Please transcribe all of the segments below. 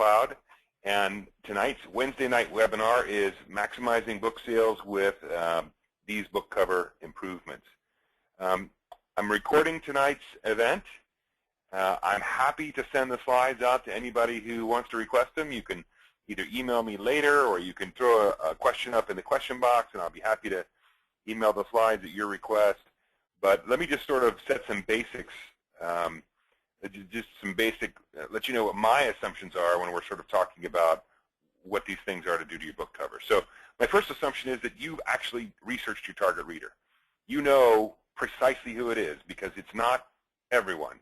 WaveCloud, and tonight's Wednesday night webinar is maximizing book sales with these book cover improvements. I'm recording tonight's event. I'm happy to send the slides out to anybody who wants to request them. You can either email me later, or you can throw a question up in the question box, and I'll be happy to email the slides at your request. But let me just sort of set some basics, let you know what my assumptions are when we're sort of talking about what these things are to do to your book cover. So my first assumption is that you've actually researched your target reader. You know precisely who it is, because it's not everyone.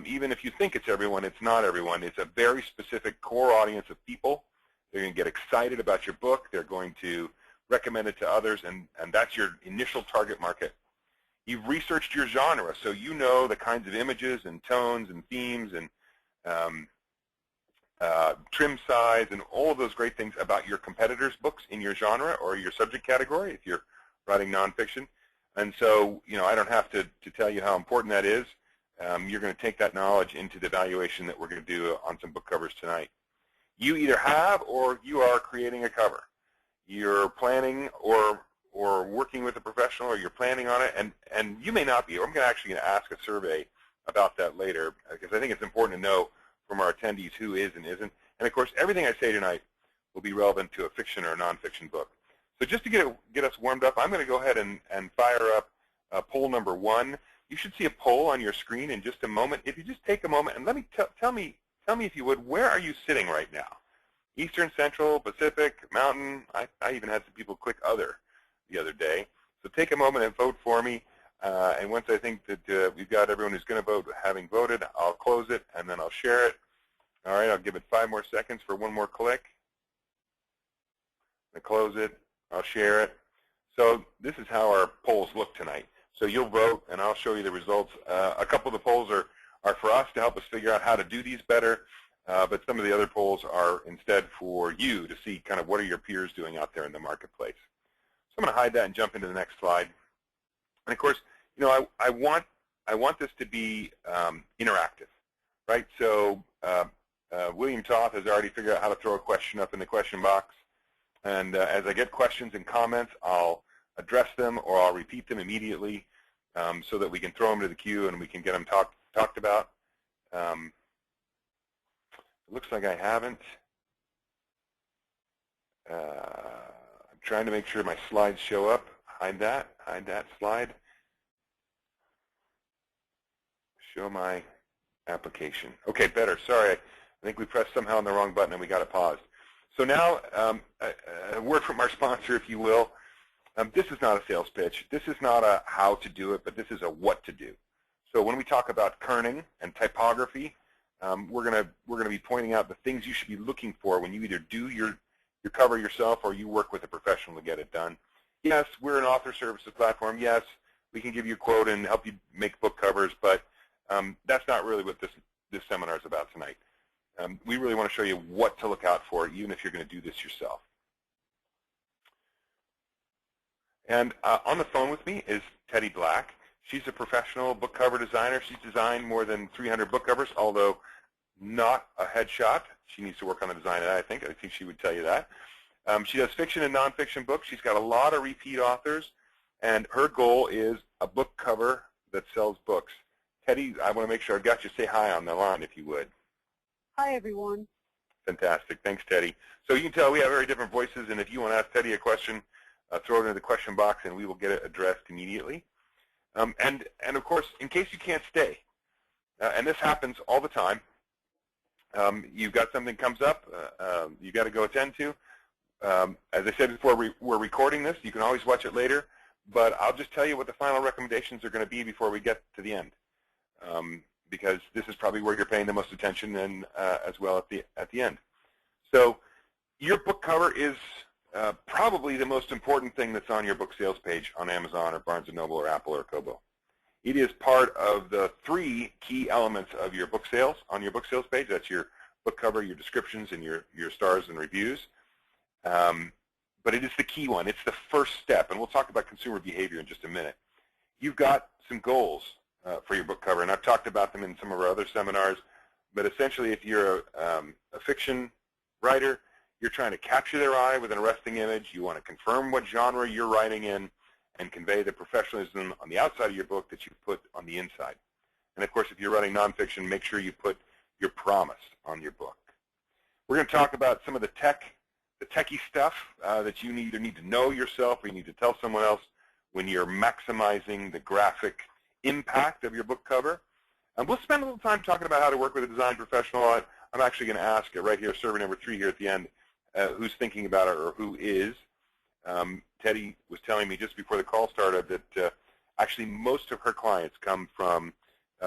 Even if you think it's everyone, it's not everyone. It's a very specific core audience of people. They're going to get excited about your book. They're going to recommend it to others, and that's your initial target market. You've researched your genre, so you know the kinds of images and tones and themes and trim size and all of those great things about your competitors' books in your genre or your subject category if you're writing nonfiction. And so, you know, I don't have to tell you how important that is. You're going to take that knowledge into the evaluation that we're going to do on some book covers tonight. You either have or you are creating a cover. You're planning or working with a professional, or you're planning on it, and you may not be. I'm actually going to ask a survey about that later, because I think it's important to know from our attendees who is and isn't. And of course, everything I say tonight will be relevant to a fiction or a nonfiction book. So just to get us warmed up, I'm going to go ahead and fire up poll number 1. You should see a poll on your screen in just a moment. If you just take a moment and let me tell me if you would, where are you sitting right now? Eastern, Central, Pacific, Mountain. I even had some people click other the other day. So take a moment and vote for me. And once I think that we've got everyone who's going to vote having voted, I'll close it and then I'll share it. All right, I'll give it 5 more seconds for one more click. I close it. I'll share it. So this is how our polls look tonight. So you'll vote, and I'll show you the results. A couple of the polls are for us to help us figure out how to do these better, but some of the other polls are instead for you to see kind of what are your peers doing out there in the marketplace. So I'm going to hide that and jump into the next slide. And of course, you know, I want this to be interactive, right? So William Toth has already figured out how to throw a question up in the question box. And as I get questions and comments, I'll address them or I'll repeat them immediately so that we can throw them to the queue and we can get them talked about. It looks like I haven't. I'm trying to make sure my slides show up. Hide that slide. Show my application. Okay, better. Sorry, I think we pressed somehow on the wrong button and we got it paused. So now, a word from our sponsor, if you will. This is not a sales pitch. This is not a how to do it, but this is a what to do. So when we talk about kerning and typography, we're gonna be pointing out the things you should be looking for when you either do your cover yourself or you work with a professional to get it done. Yes, we're an author services platform. Yes, we can give you a quote and help you make book covers, but that's not really what this seminar is about tonight. We really want to show you what to look out for, even if you're going to do this yourself. And on the phone with me is Teddi Black. She's a professional book cover designer. She's designed more than 300 book covers, although not a headshot. She needs to work on the design of that, I think. I think she would tell you that. She does fiction and nonfiction books. She's got a lot of repeat authors, and her goal is a book cover that sells books. Teddi, I want to make sure I've got you. Say hi on the line, if you would. Hi, everyone. Fantastic. Thanks, Teddi. So you can tell we have very different voices, and if you want to ask Teddi a question, throw it into the question box, and we will get it addressed immediately. And of course, in case you can't stay, and this happens all the time, you've got something comes up, you've got to go attend to. As I said before, we're recording this. You can always watch it later, but I'll just tell you what the final recommendations are going to be before we get to the end, because this is probably where you're paying the most attention, and as well at the end. So your book cover is probably the most important thing that's on your book sales page on Amazon or Barnes & Noble or Apple or Kobo. It is part of the 3 key elements of your book sales on your book sales page. That's your book cover, your descriptions, and your stars and reviews. But it is the key one. It's the first step, and we'll talk about consumer behavior in just a minute. You've got some goals for your book cover, and I've talked about them in some of our other seminars. But essentially, if you're a fiction writer, you're trying to capture their eye with an arresting image. You want to confirm what genre you're writing in and convey the professionalism on the outside of your book that you put on the inside. And of course, if you're writing nonfiction, make sure you put your promise on your book. We're going to talk about some of the techie stuff that you either need to know yourself or you need to tell someone else when you're maximizing the graphic impact of your book cover. And we'll spend a little time talking about how to work with a design professional. I'm actually going to ask right here, survey number 3 here at the end, who's thinking about it or who is. Teddi was telling me just before the call started that actually most of her clients come from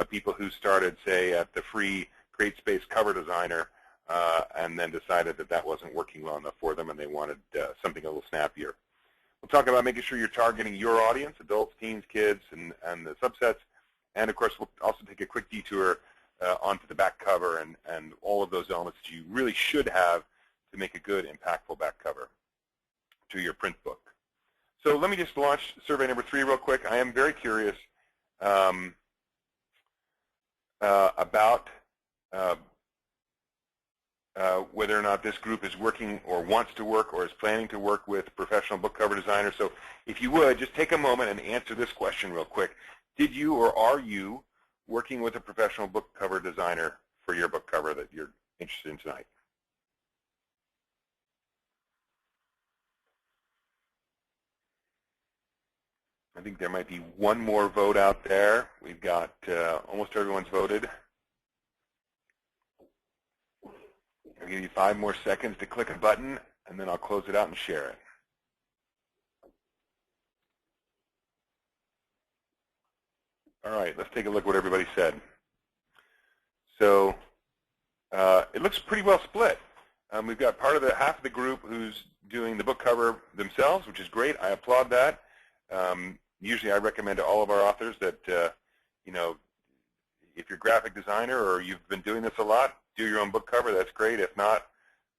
people who started, say, at the free CreateSpace cover designer and then decided that that wasn't working well enough for them and they wanted something a little snappier. We'll talk about making sure you're targeting your audience, adults, teens, kids, and the subsets. And, of course, we'll also take a quick detour onto the back cover and all of those elements that you really should have to make a good, impactful back cover to your print book. So let me just launch survey number 3 real quick. I am very curious about whether or not this group is working or wants to work or is planning to work with professional book cover designers. So if you would, just take a moment and answer this question real quick. Did you or are you working with a professional book cover designer for your book cover that you're interested in tonight? I think there might be one more vote out there. We've got almost everyone's voted. I'll give you 5 more seconds to click a button, and then I'll close it out and share it. All right, let's take a look at what everybody said. So it looks pretty well split. We've got part of half of the group who's doing the book cover themselves, which is great. I applaud that. Usually I recommend to all of our authors that, you know, if you're a graphic designer or you've been doing this a lot, do your own book cover. That's great. If not,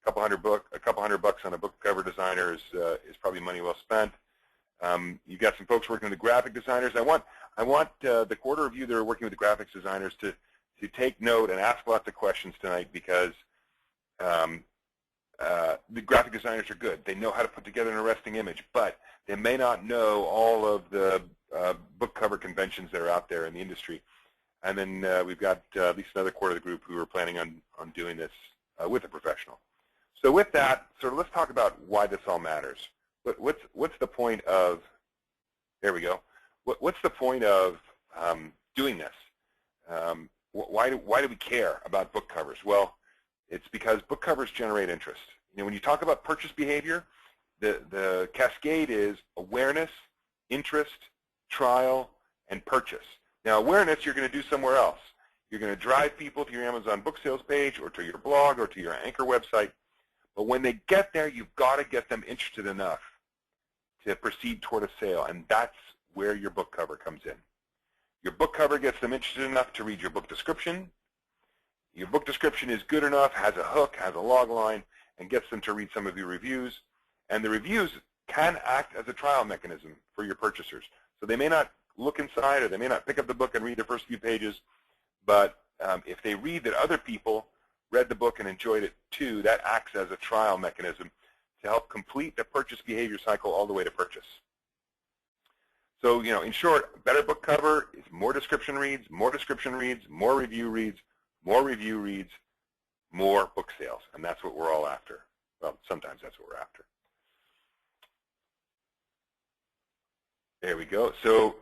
a couple hundred bucks on a book cover designer is probably money well spent. You've got some folks working with the graphic designers. I want the quarter of you that are working with the graphics designers to take note and ask lots of questions tonight, because the graphic designers are good. They know how to put together an arresting image, but they may not know all of the book cover conventions that are out there in the industry. And then we've got at least another quarter of the group who are planning on doing this with a professional. So with that, sort of let's talk about why this all matters. What's the point of, there we go, what's the point of doing this? Why do we care about book covers? Well, it's because book covers generate interest. You know, when you talk about purchase behavior, the cascade is awareness, interest, trial, and purchase. Now, awareness you're going to do somewhere else. You're going to drive people to your Amazon book sales page or to your blog or to your anchor website. But when they get there, you've got to get them interested enough to proceed toward a sale, and that's where your book cover comes in. Your book cover gets them interested enough to read your book description. Your book description is good enough, has a hook, has a log line, and gets them to read some of your reviews. And the reviews can act as a trial mechanism for your purchasers. So they may not look inside or they may not pick up the book and read the first few pages, but if they read that other people read the book and enjoyed it too, that acts as a trial mechanism to help complete the purchase behavior cycle all the way to purchase. So, you know, in short, better book cover is more description reads, more description reads, more review reads, more review reads, more book sales, and that's what we're all after. Well, sometimes that's what we're after. There we go. So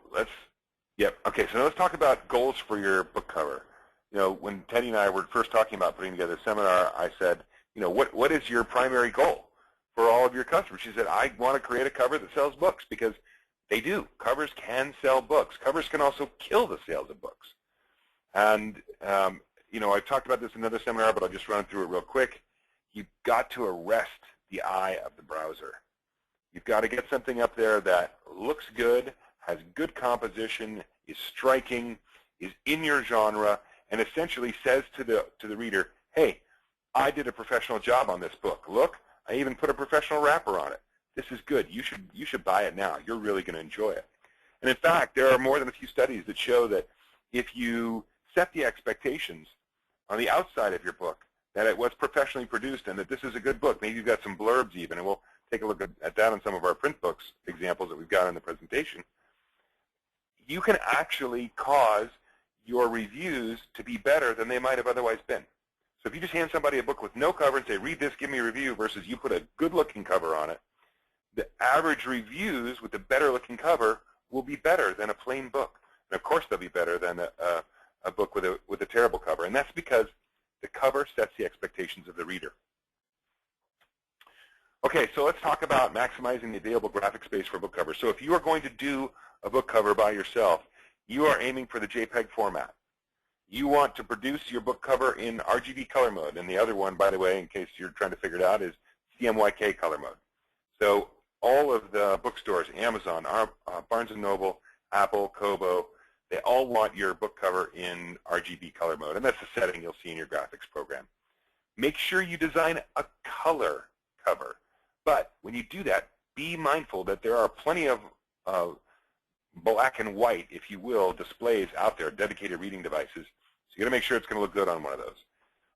okay, so now let's talk about goals for your book cover. You know, when Teddi and I were first talking about putting together a seminar, I said, you know, what is your primary goal for all of your customers? She said, I want to create a cover that sells books, because they do. Covers can sell books. Covers can also kill the sales of books. And, you know, I've talked about this in another seminar, but I'll just run through it real quick. You've got to arrest the eye of the browser. You've got to get something up there that looks good, has good composition, is striking, is in your genre, and essentially says to the reader, hey, I did a professional job on this book. Look, I even put a professional wrapper on it. This is good. You should buy it now. You're really going to enjoy it. And in fact, there are more than a few studies that show that if you set the expectations on the outside of your book that it was professionally produced and that this is a good book. Maybe you've got some blurbs even, and we'll take a look at that on some of our print books examples that we've got in the presentation. You can actually cause your reviews to be better than they might have otherwise been. So if you just hand somebody a book with no cover and say, read this, give me a review, versus you put a good-looking cover on it, the average reviews with the better-looking cover will be better than a plain book. And of course, they'll be better than a book with a terrible cover. And that's because the cover sets the expectations of the reader. Okay, so let's talk about maximizing the available graphic space for book covers. So if you are going to do a book cover by yourself, you are aiming for the JPEG format. You want to produce your book cover in RGB color mode. And the other one, by the way, in case you're trying to figure it out, is CMYK color mode. So all of the bookstores, Amazon, Barnes & Noble, Apple, Kobo, they all want your book cover in RGB color mode. And that's the setting you'll see in your graphics program. Make sure you design a color cover. But when you do that, be mindful that there are plenty of black and white, if you will, displays out there, dedicated reading devices. So you got to make sure it's going to look good on one of those.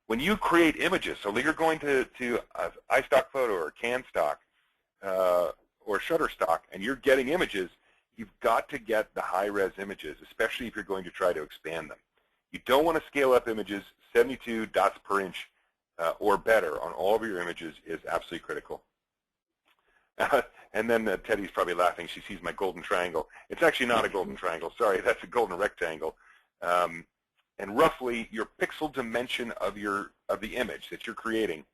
When you create images, so you're going to iStock Photo or CanStock or Shutterstock, and you're getting images, you've got to get the high-res images, especially if you're going to try to expand them. You don't want to scale up images. 72 dots per inch or better on all of your images is absolutely critical. And then Teddy's probably laughing. She sees my golden triangle. It's actually not a golden triangle. Sorry, that's a golden rectangle. And roughly, your pixel dimension of the image that you're creating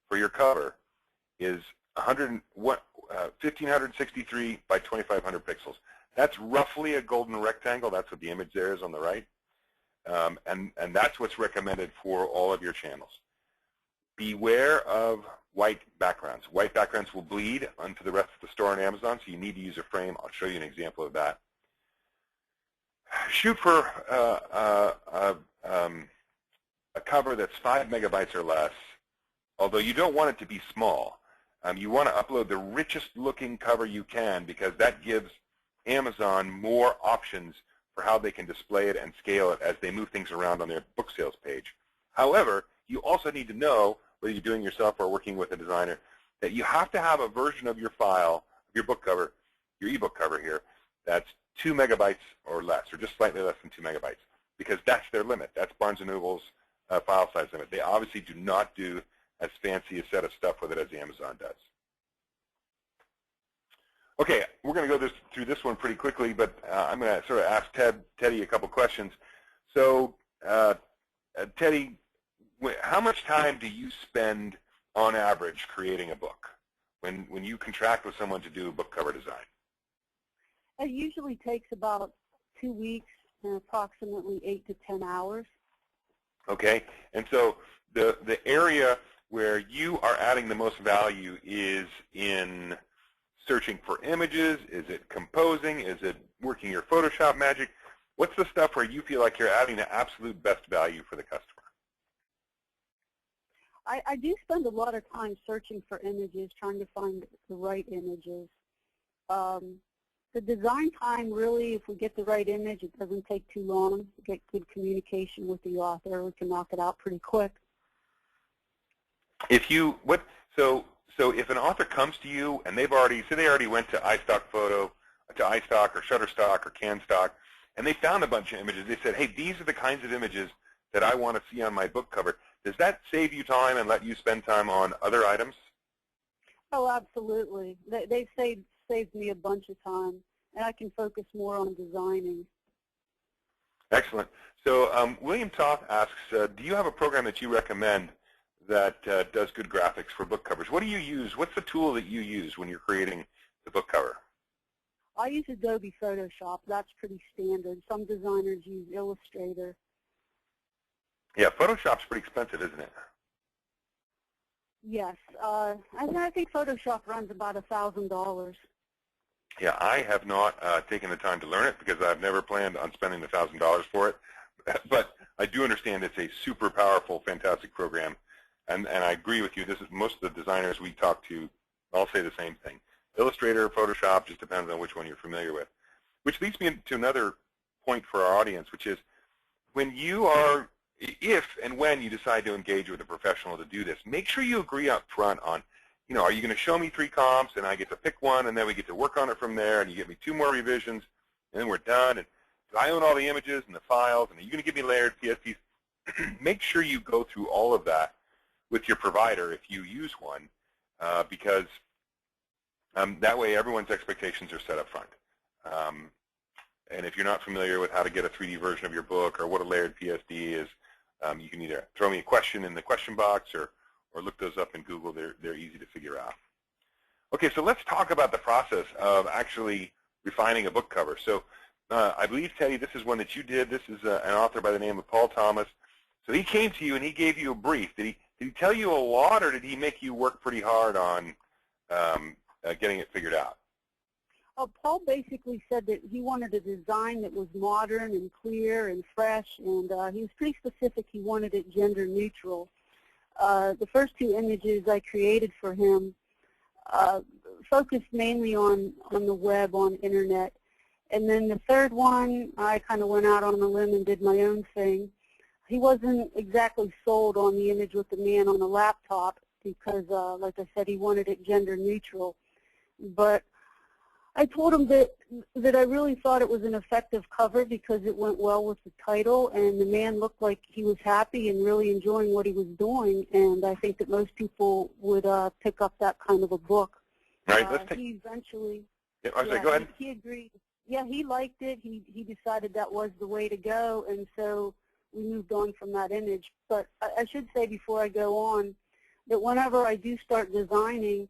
for your cover is 1,563 by 2,500 pixels. That's roughly a golden rectangle. That's what the image there is on the right. And that's what's recommended for all of your channels. Beware of white backgrounds. White backgrounds will bleed onto the rest of the store on Amazon, so you need to use a frame. I'll show you an example of that. Shoot for a cover that's 5 megabytes or less, although you don't want it to be small. You want to upload the richest looking cover you can, because that gives Amazon more options for how they can display it and scale it as they move things around on their book sales page. However, you also need to know, whether you're doing it yourself or working with a designer, that you have to have a version of your file, your book cover, your ebook cover here, that's 2 megabytes or less, or just slightly less than 2 megabytes, because that's their limit. That's Barnes & Noble's file size limit. They obviously do not do as fancy a set of stuff with it as Amazon does. Okay, we're going to go through this one pretty quickly, but I'm going to sort of ask Teddy a couple questions. So, Teddy, how much time do you spend on average creating a book when you contract with someone to do a book cover design? It usually takes about 2 weeks and approximately 8 to 10 hours. Okay, and so the area where you are adding the most value is in searching for images? Is it composing? Is it working your Photoshop magic? What's the stuff where you feel like you're adding the absolute best value for the customer? I do spend a lot of time searching for images, trying to find the right images. The design time, really, if we get the right image, it doesn't take too long. Get good communication with the author, we can knock it out pretty quick. So if an author comes to you and they already went to iStock Photo, to iStock or Shutterstock or CanStock, and they found a bunch of images, they said, hey, these are the kinds of images that I want to see on my book cover. Does that save you time and let you spend time on other items? Oh, absolutely. They've saved me a bunch of time, and I can focus more on designing. Excellent. So William Toth asks, do you have a program that you recommend that does good graphics for book covers? What do you use? What's the tool that you use when you're creating the book cover? I use Adobe Photoshop. That's pretty standard. Some designers use Illustrator. Yeah, Photoshop's pretty expensive, isn't it? Yes. I think Photoshop runs about $1,000. Yeah, I have not taken the time to learn it because I've never planned on spending the $1,000 for it. But I do understand it's a super powerful, fantastic program. And I agree with you. This is most of the designers we talk to all say the same thing. Illustrator, Photoshop, just depends on which one you're familiar with. Which leads me to another point for our audience, which is when you are if and when you decide to engage with a professional to do this, make sure you agree up front on, are you going to show me 3 comps and I get to pick one and then we get to work on it from there and you give me 2 more revisions and then we're done, and do I own all the images and the files, and are you going to give me layered PSTs? Make sure you go through all of that with your provider if you use one, because that way everyone's expectations are set up front. And if you're not familiar with how to get a 3D version of your book or what a layered PSD is, you can either throw me a question in the question box or look those up in Google. They're easy to figure out. Okay, so let's talk about the process of actually refining a book cover. So I believe, Teddy, this is one that you did. This is an author by the name of Paul Thomas. So he came to you and he gave you a brief. Did he tell you a lot, or did he make you work pretty hard on getting it figured out? Paul basically said that he wanted a design that was modern and clear and fresh, and he was pretty specific. He wanted it gender neutral. The first 2 images I created for him focused mainly on the web, on internet. And then the third one, I kind of went out on a limb and did my own thing. He wasn't exactly sold on the image with the man on the laptop because, like I said, he wanted it gender neutral. But I told him that I really thought it was an effective cover because it went well with the title, and the man looked like he was happy and really enjoying what he was doing, and I think that most people would pick up that kind of a book. All right, let's take. He eventually. Yeah, go ahead. He agreed. Yeah, he liked it. He decided that was the way to go, and so we moved on from that image. But I should say before I go on that whenever I do start designing,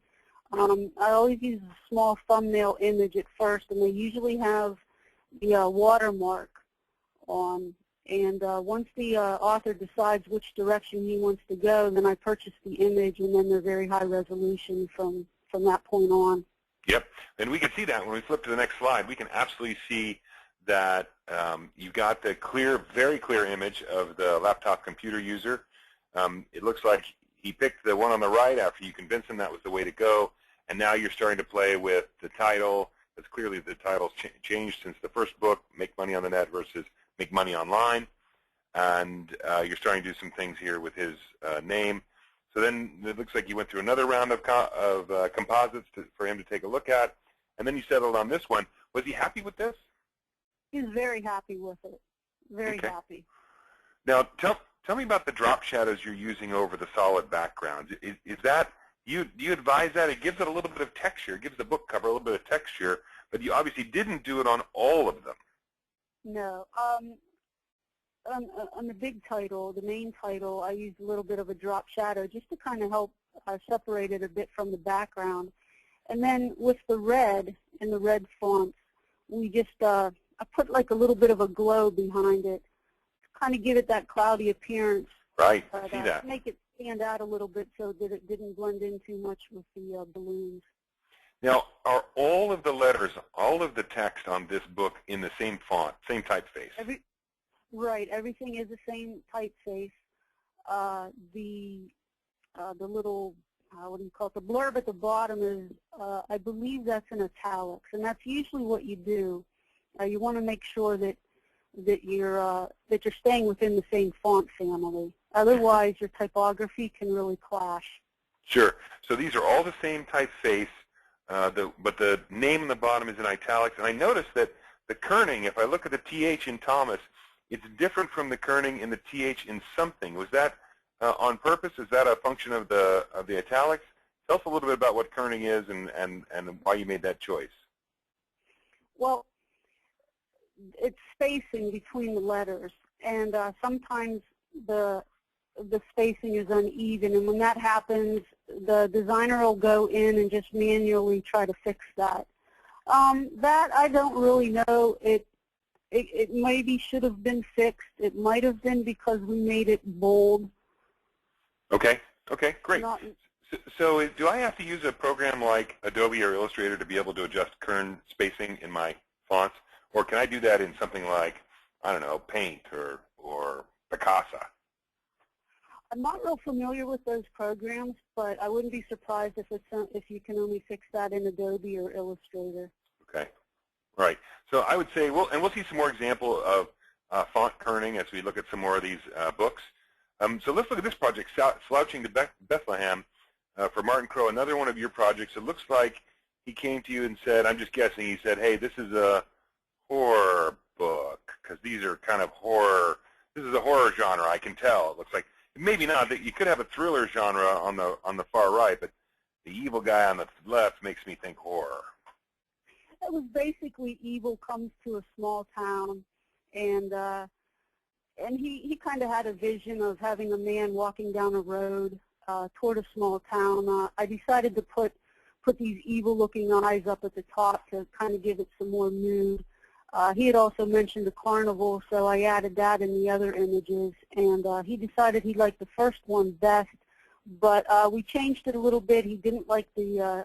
I always use a small thumbnail image at first, and they usually have the watermark on. And once the author decides which direction he wants to go, then I purchase the image, and then they're very high resolution from that point on. Yep, and we can see that when we flip to the next slide. We can absolutely see that you've got the clear, very clear image of the laptop computer user. It looks like he picked the one on the right after you convinced him that was the way to go, and now you're starting to play with the title. It's clearly the title's changed since the first book, Make Money on the Net versus Make Money Online, and you're starting to do some things here with his name. So then it looks like you went through another round of composites for him to take a look at, and then you settled on this one. Was he happy with this? He was very happy with it, very happy. Now, tell me about the drop shadows you're using over the solid backgrounds. Is that, do you advise that? It gives it a little bit of texture. It gives the book cover a little bit of texture, but you obviously didn't do it on all of them. No. On the big title, the main title, I used a little bit of a drop shadow just to kind of help separate it a bit from the background. And then with the red and the red fonts, we just, I put like a little bit of a glow behind it to kind of give it that cloudy appearance. Right, I see that. Make it stand out a little bit so that it didn't blend in too much with the balloons. Now, are all of the letters, all of the text on this book in the same font, same typeface? Right, everything is the same typeface. The little, what do you call it, the blurb at the bottom is, I believe that's in italics, and that's usually what you do. You want to make sure that you're staying within the same font family. Otherwise, your typography can really clash. Sure. So these are all the same typeface, but the name in the bottom is in italics. And I noticed that the kerning, if I look at the TH in Thomas, it's different from the kerning in the TH in something. Was that on purpose? Is that a function of the italics? Tell us a little bit about what kerning is and why you made that choice. Well, it's spacing between the letters, and sometimes the spacing is uneven, and when that happens, the designer will go in and just manually try to fix that. That I don't really know. It maybe should have been fixed. It might have been because we made it bold. Okay. Okay, great. So do I have to use a program like Adobe or Illustrator to be able to adjust kern spacing in my fonts? Or can I do that in something like, I don't know, Paint or Picasa? I'm not real familiar with those programs, but I wouldn't be surprised if you can only fix that in Adobe or Illustrator. Okay. All right. So I would say, well, and we'll see some more example of font kerning as we look at some more of these books. So let's look at this project, Slouching to Bethlehem, for Martin Crowe, another one of your projects. It looks like he came to you and said, I'm just guessing, he said, hey, this is a horror book, because these are kind of horror. This is a horror genre, I can tell. It looks like, maybe not, that you could have a thriller genre on the far right, but the evil guy on the left makes me think horror. It was basically evil comes to a small town, and he kind of had a vision of having a man walking down a road toward a small town. I decided to put these evil-looking eyes up at the top to kind of give it some more mood. He had also mentioned the carnival, so I added that in the other images, and he decided he liked the first one best, but we changed it a little bit. He didn't like the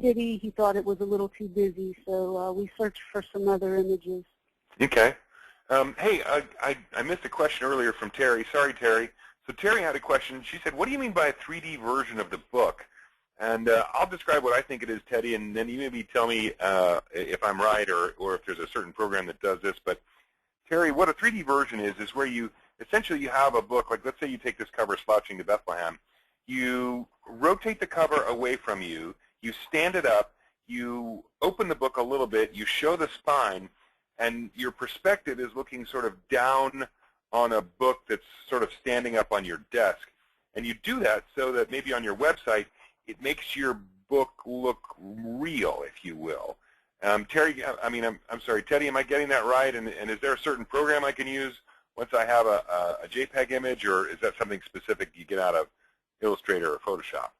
city. He thought it was a little too busy, so we searched for some other images. Okay. Hey, I missed a question earlier from Terry. Sorry, Terry. So Terry had a question. She said, what do you mean by a 3D version of the book? And I'll describe what I think it is, Teddy, and then you maybe tell me if I'm right or if there's a certain program that does this. But Terry, what a 3D version is where you essentially you have a book, like let's say you take this cover, Slouching to Bethlehem. You rotate the cover away from you, you stand it up, you open the book a little bit, you show the spine, and your perspective is looking sort of down on a book that's sort of standing up on your desk. And you do that so that maybe on your website, it makes your book look real, if you will. Terry, I'm sorry, Teddy, am I getting that right? And is there a certain program I can use once I have a JPEG image, or is that something specific you get out of Illustrator or Photoshop?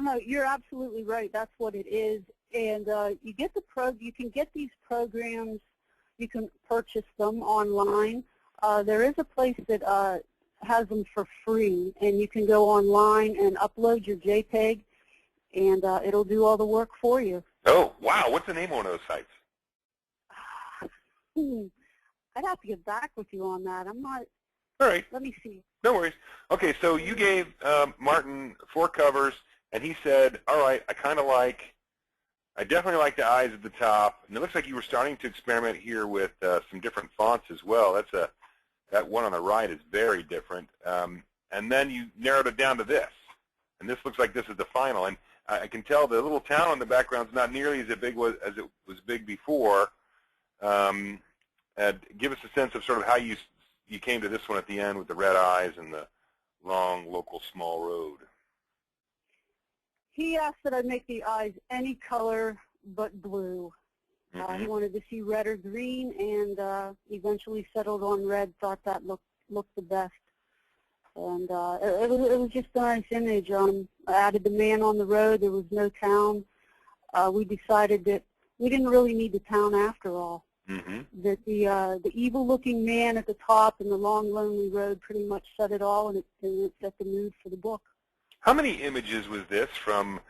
No, you're absolutely right. That's what it is. And you can get these programs. You can purchase them online. There is a place that has them for free, and you can go online and upload your JPEG, and it'll do all the work for you. Oh, wow. What's the name of one of those sites? I'd have to get back with you on that. I'm not. All right. Let me see. No worries. Okay, so you gave Martin 4 covers, and he said, all right, I definitely like the eyes at the top. And it looks like you were starting to experiment here with some different fonts as well. That one on the right is very different. And then you narrowed it down to this. And this looks like this is the final. And I can tell the little town in the background is not nearly as big as it was big before. And give us a sense of sort of how you came to this one at the end with the red eyes and the long local small road. He asked that I make the eyes any color but blue. He wanted to see red or green, and eventually settled on red, thought that looked the best. And it was just a nice image. I added the man on the road. There was no town. We decided that we didn't really need the town after all. That the evil-looking man at the top and the long, lonely road pretty much set it all, and it set the mood for the book. How many images was this from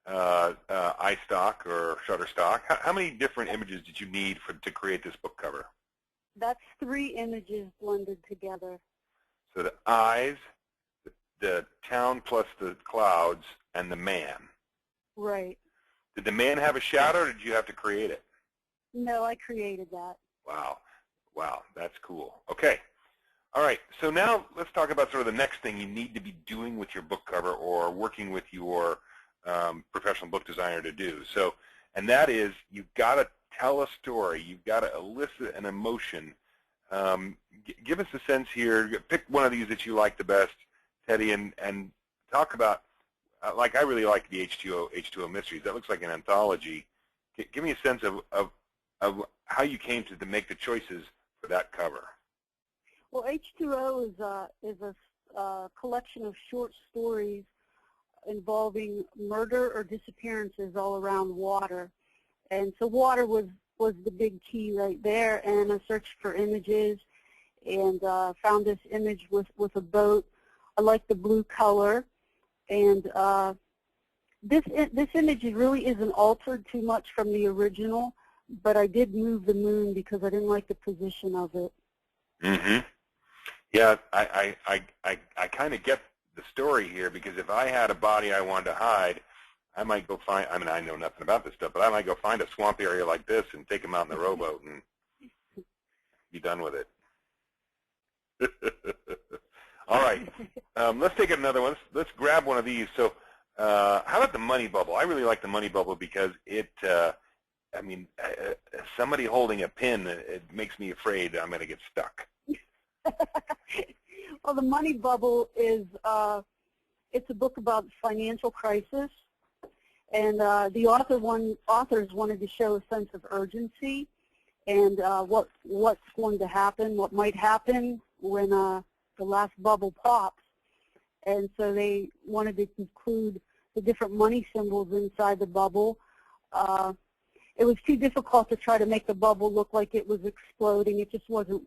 iStock or Shutterstock? How many different images did you need to create this book cover? That's 3 images blended together. So the eyes, the town plus the clouds, and the man. Right. Did the man have a shadow, or did you have to create it? No, I created that. Wow. Wow, that's cool. Okay. All right, so now let's talk about sort of the next thing you need to be doing with your book cover or working with your professional book designer to do. So, and that is you've got to tell a story. You've got to elicit an emotion. Give us a sense here. Pick one of these that you like the best, Teddy, and talk about, like I really like the H2O Mysteries. That looks like an anthology. Give me a sense of how you came to make the choices for that cover. Well, H2O is a collection of short stories involving murder or disappearances all around water. And so water was the big key right there, and I searched for images and found this image with a boat. I like the blue color, and this image really isn't altered too much from the original, but I did move the moon because I didn't like the position of it. Yeah, I kind of get the story here, because if I had a body I wanted to hide, I might go find, I mean, I know nothing about this stuff, but I might go find a swamp area like this and take him out in the rowboat and be done with it. All right. Let's take another one. Let's grab one of these. So how about the money bubble? I really like the money bubble because it, I mean, somebody holding a pin, it makes me afraid that I'm going to get stuck. Well, the money bubble is, it's a book about financial crisis. And the authors wanted to show a sense of urgency and what's going to happen, what might happen when the last bubble pops. And so they wanted to include the different money symbols inside the bubble. It was too difficult to try to make the bubble look like it was exploding. It just wasn't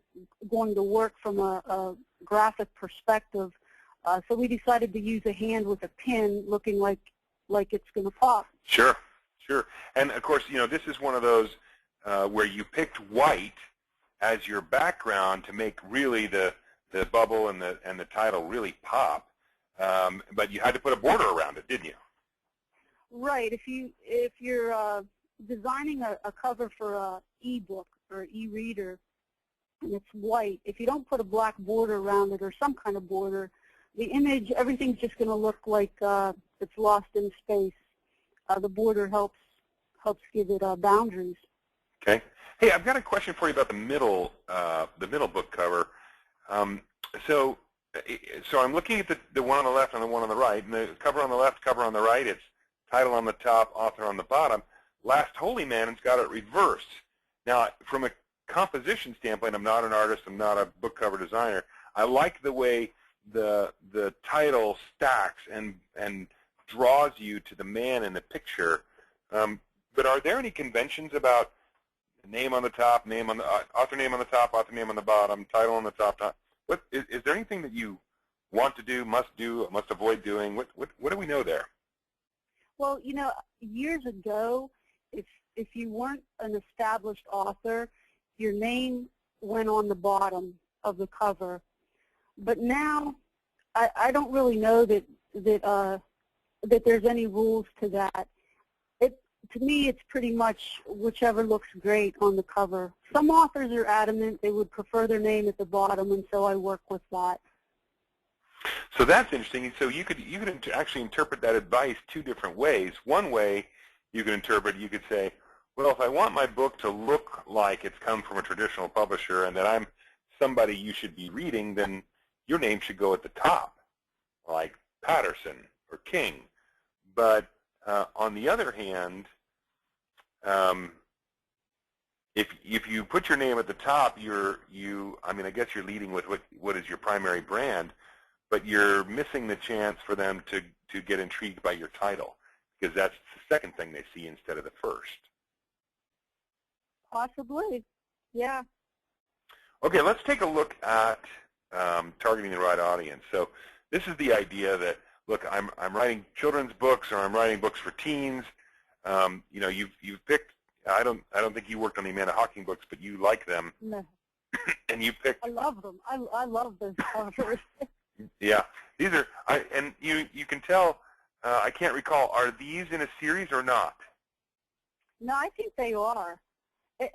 going to work from a graphic perspective. So we decided to use a hand with a pin looking like it's going to pop. Sure, sure. And of course, you know, this is one of those where you picked white as your background to make really the bubble and the title really pop. But you had to put a border around it, didn't you? Right. If you're designing a cover for an e-book or e-reader and it's white, if you don't put a black border around it or some kind of border, the image, everything's just going to look like it's lost in space. The border helps give it boundaries. Okay. Hey, I've got a question for you about the middle book cover. So I'm looking at the one on the left and the one on the right, and the cover on the left, cover on the right. It's title on the top, author on the bottom. Last Holy Man has got it reversed. Now, from a composition standpoint, I'm not an artist. I'm not a book cover designer. I like the way the title stacks and draws you to the man in the picture. But are there any conventions about name on the top, name on the author name on the top, author name on the bottom, title on the top? What is there anything that you want to do, must avoid doing? What do we know there? Well, you know, years ago, if you weren't an established author, your name went on the bottom of the cover. But now, I don't really know that there's any rules to that. To me, it's pretty much whichever looks great on the cover. Some authors are adamant they would prefer their name at the bottom, and so I work with that. So that's interesting. So you could actually interpret that advice two different ways. One way you could interpret, you could say, well, if I want my book to look like it's come from a traditional publisher and that I'm somebody you should be reading, then your name should go at the top, like Patterson or King. But on the other hand, if you put your name at the top, I mean, I guess you're leading with what is your primary brand, but you're missing the chance for them to get intrigued by your title, because that's the second thing they see instead of the first. Possibly, yeah. Okay, let's take a look at targeting the right audience. So this is the idea that, look, I'm writing children's books or I'm writing books for teens. You know, you've picked. I don't think you worked on the Amanda Hawking books, but you like them. No. And you picked. I love them. I love those covers. Yeah, these are. And you can tell. I can't recall. Are these in a series or not? No, I think they are.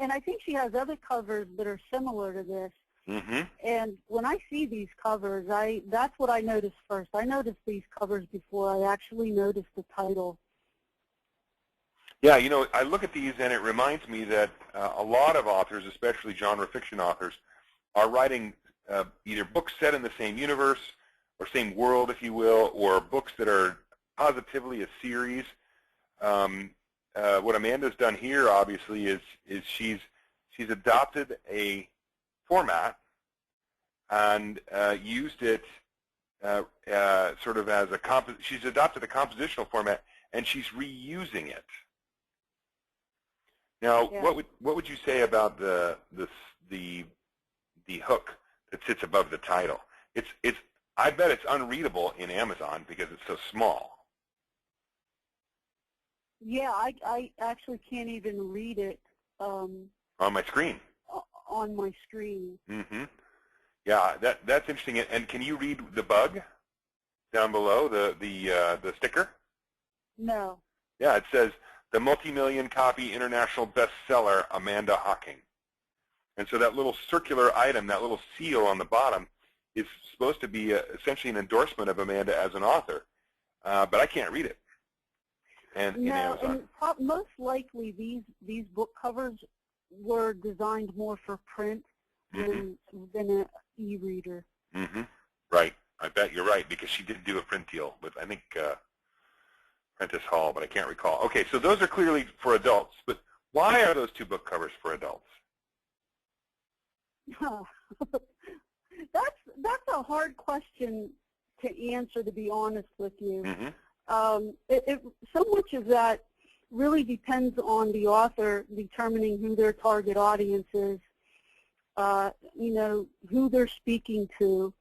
And I think she has other covers that are similar to this. Mm-hmm. And when I see these covers, that's what I notice first. I notice these covers before I actually notice the title. Yeah, you know, I look at these and it reminds me that a lot of authors, especially genre fiction authors, are writing either books set in the same universe or same world, if you will, or books that are positively a series. What Amanda's done here, obviously, is she's adopted a format and used it sort of as she's adopted a compositional format and she's reusing it. Now, yeah. what would you say about the hook that sits above the title? I bet it's unreadable in Amazon because it's so small. Yeah, I actually can't even read it on my screen. On my screen. Mm-hmm. Yeah, that's interesting. And can you read the bug down below the sticker? No. Yeah, it says the multi-million copy international bestseller Amanda Hawking. And so that little circular item, that little seal on the bottom, is supposed to be essentially an endorsement of Amanda as an author, but I can't read it. And in Amazon. And most likely these book covers were designed more for print than an e-reader. Right. I bet you're right, because she did do a print deal with, I think, Prentice Hall, but I can't recall. Okay, so those are clearly for adults, but why are those 2 book covers for adults? That's a hard question to answer, to be honest with you. So much of that really depends on the author determining who their target audience is, you know, who they're speaking to.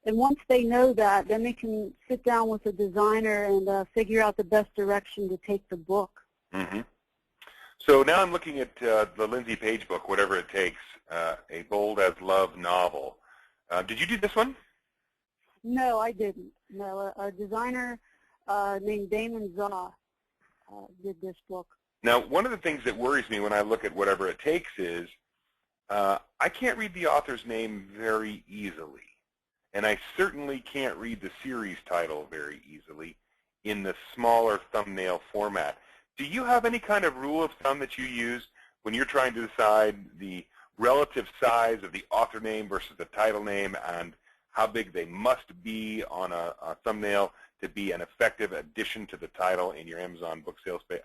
And once they know that, then they can sit down with a designer and figure out the best direction to take the book. So now I'm looking at the Lindsay Page book, Whatever It Takes, a Bold as Love novel. Did you do this one? No, I didn't. No, a designer named Damon Zaw did this book. Now, one of the things that worries me when I look at Whatever It Takes is I can't read the author's name very easily. And I certainly can't read the series title very easily in the smaller thumbnail format. Do you have any kind of rule of thumb that you use when you're trying to decide the relative size of the author name versus the title name and how big they must be on a thumbnail to be an effective addition to the title in your Amazon book sales page,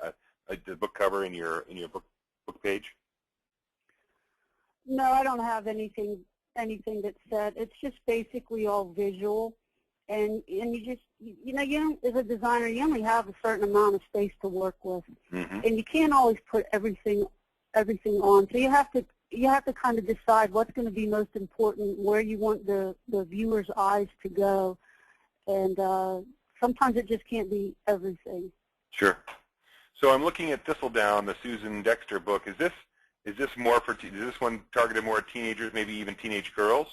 the book cover in your book page? No, I don't have anything that's said. It's just basically all visual, and you just, you know, as a designer, you only have a certain amount of space to work with, and you can't always put everything on. So you have to kind of decide what's going to be most important, where you want the viewer's eyes to go, and sometimes it just can't be everything. Sure. So I'm looking at Thistledown, the Susan Dexter book. Is this more for? Is this one targeted more at teenagers, maybe even teenage girls?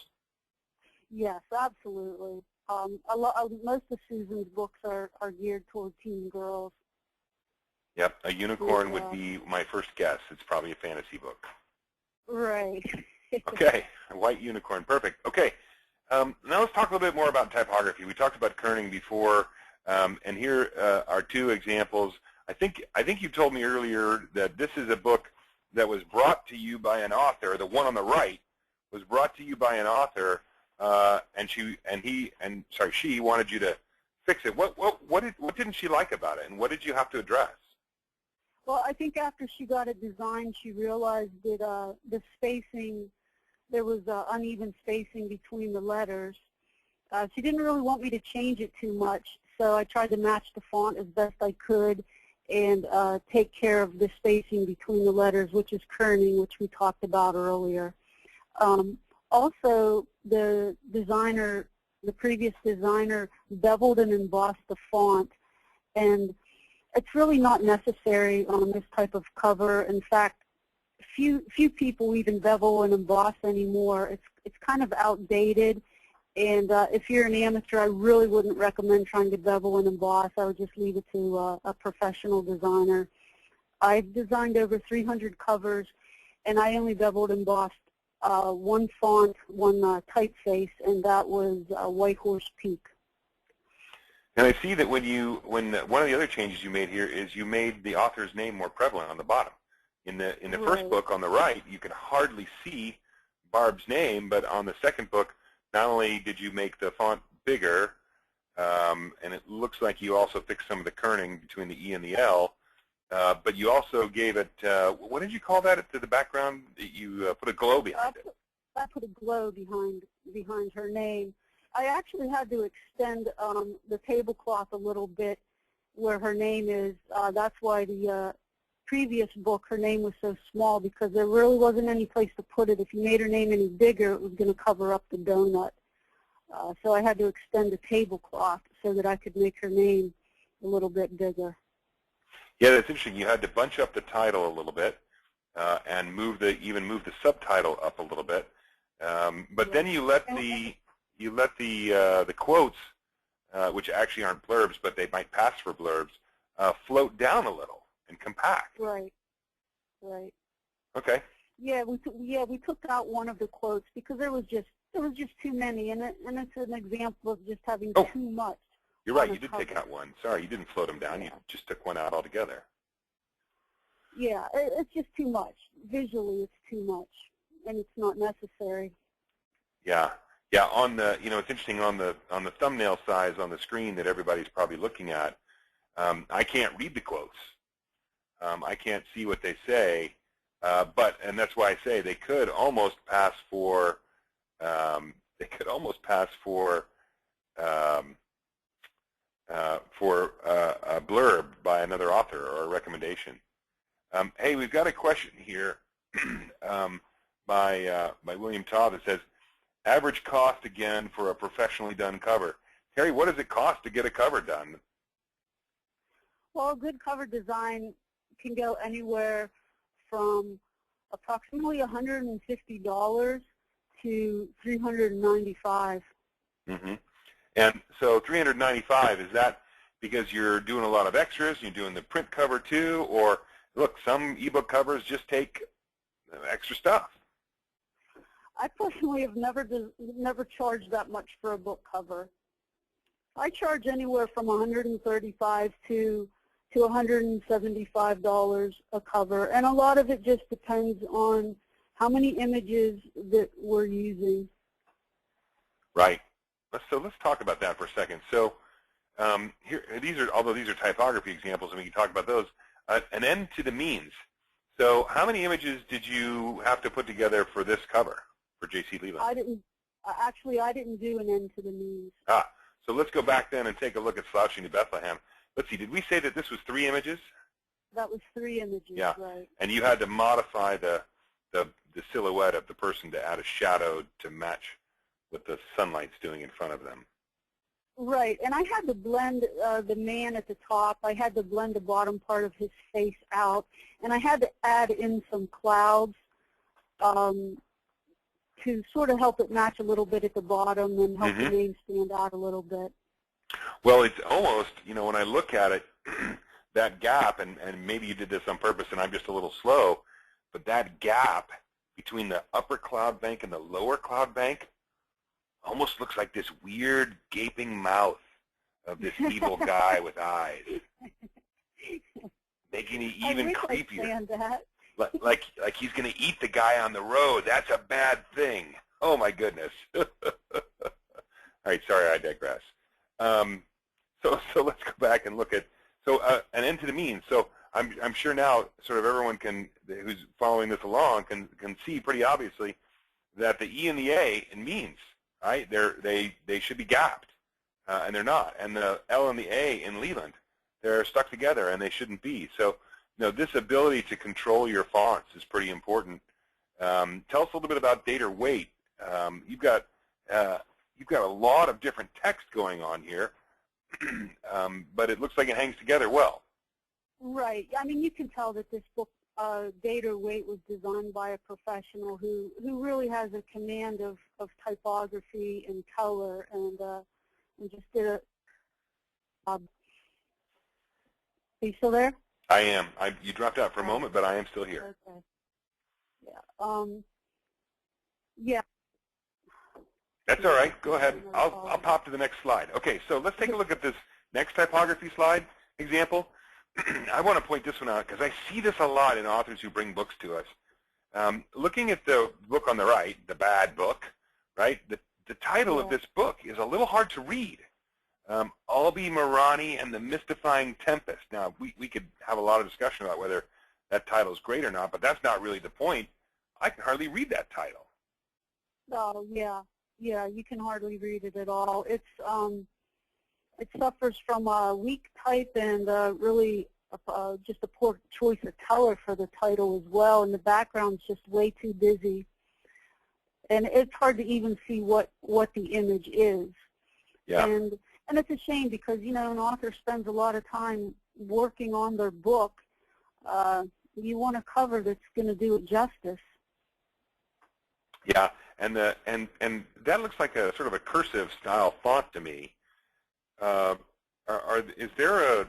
Yes, absolutely. Most of Susan's books are geared toward teen girls. Yep, a unicorn would be my first guess. It's probably a fantasy book. Right. Okay, a white unicorn, perfect. Okay, now let's talk a little bit more about typography. We talked about kerning before, and here are 2 examples. I think you told me earlier that this is a book that was brought to you by an author. The one on the right was brought to you by an author, and she wanted you to fix it. What didn't she like about it, and what did you have to address? Well, I think after she got it designed, she realized that the spacing, there was uneven spacing between the letters. She didn't really want me to change it too much, so I tried to match the font as best I could and take care of the spacing between the letters, which is kerning, which we talked about earlier. Also, the previous designer, beveled and embossed the font, and it's really not necessary on this type of cover. In fact, few people even bevel and emboss anymore. It's kind of outdated, and if you're an amateur, I really wouldn't recommend trying to bevel and emboss. I would just leave it to a professional designer. I've designed over 300 covers, and I only beveled and embossed one font, one typeface, and that was White Horse Peak. And I see that when one of the other changes you made here is you made the author's name more prevalent on the bottom. In the first book on the right, you can hardly see Barb's name, but on the second book, not only did you make the font bigger, and it looks like you also fixed some of the kerning between the E and the L, but you also gave it, what did you call that to the background? You put a glow behind it. I put a glow behind her name. I actually had to extend the tablecloth a little bit where her name is. That's why the previous book, her name was so small, because there really wasn't any place to put it. If you made her name any bigger, it was going to cover up the donut. So I had to extend the tablecloth so that I could make her name a little bit bigger. Yeah, that's interesting. You had to bunch up the title a little bit and even move the subtitle up a little bit. But then you let the quotes, which actually aren't blurbs, but they might pass for blurbs, float down a little and compact. Right. Right. Okay. Yeah, we took out one of the quotes because there was just There was just too many, and it's an example of just having Oh, too much. you're right. You did take out one. Sorry, you didn't float them down. Yeah. You just took one out altogether. Yeah, it's just too much. Visually, it's too much, and it's not necessary. Yeah. Yeah, on the, it's interesting on the thumbnail size on the screen that everybody's probably looking at. I can't read the quotes. I can't see what they say, and that's why I say they could almost pass for a blurb by another author or a recommendation. Hey, we've got a question here by William Taub that says, average cost again for a professionally done cover. Terry, what does it cost to get a cover done? Well, a good cover design can go anywhere from approximately $150 to $395. Mm-hmm. And so $395, is that because you're doing a lot of extras, you're doing the print cover too, or look, some ebook covers just take extra stuff? I personally have never charged that much for a book cover. I charge anywhere from $135 to $175 a cover, and a lot of it just depends on how many images that we're using. Right. So let's talk about that for a second. So here, although these are typography examples, and we can talk about those. An end to the means. So how many images did you have to put together for this cover for J.C. Leland? I didn't do an end to the means. So let's go back then and take a look at Slouching to Bethlehem. Let's see, did we say that this was 3 images? That was 3 images, yeah. Right. And you had to modify the silhouette of the person to add a shadow to match what the sunlight's doing in front of them. Right, and I had to blend the man at the top. I had to blend the bottom part of his face out, and I had to add in some clouds to sort of help it match a little bit at the bottom and help the name stand out a little bit. Well, it's almost, when I look at it, that gap, and maybe you did this on purpose and I'm just a little slow, but that gap between the upper cloud bank and the lower cloud bank almost looks like this weird gaping mouth of this evil guy with eyes, making it even creepier. Like he's going to eat the guy on the road. That's a bad thing. Oh my goodness. All right, sorry, I digress. So let's go back and look at an end to the means. So I'm sure now sort of everyone who's following this along can see pretty obviously that the E and the A in means, right? They should be gapped, and they're not. And the L and the A in Leland, they're stuck together and they shouldn't be. So this ability to control your fonts is pretty important. Tell us a little bit about date or weight. You've got a lot of different text going on here, but it looks like it hangs together well. Right. I mean, you can tell that this book, Date or Weight, was designed by a professional who really has a command of typography and color, and just did a. Are you still there? I am. You dropped out for a moment, but I am still here. Okay. Yeah. Yeah. That's all right. Go ahead. I'll pop to the next slide. Okay, so let's take a look at this next typography slide example. I want to point this one out because I see this a lot in authors who bring books to us. Looking at the book on the right, the bad book, right? The title of this book is a little hard to read. Albi Marani and the Mystifying Tempest. Now, we could have a lot of discussion about whether that title is great or not, but that's not really the point. I can hardly read that title. Oh, yeah. Yeah, you can hardly read it at all. It suffers from a weak type and really just a poor choice of color for the title as well, and the background's just way too busy. And it's hard to even see what the image is. Yeah. And it's a shame because, an author spends a lot of time working on their book. You want a cover that's going to do it justice. Yeah, and that looks like a sort of a cursive style font to me. Is there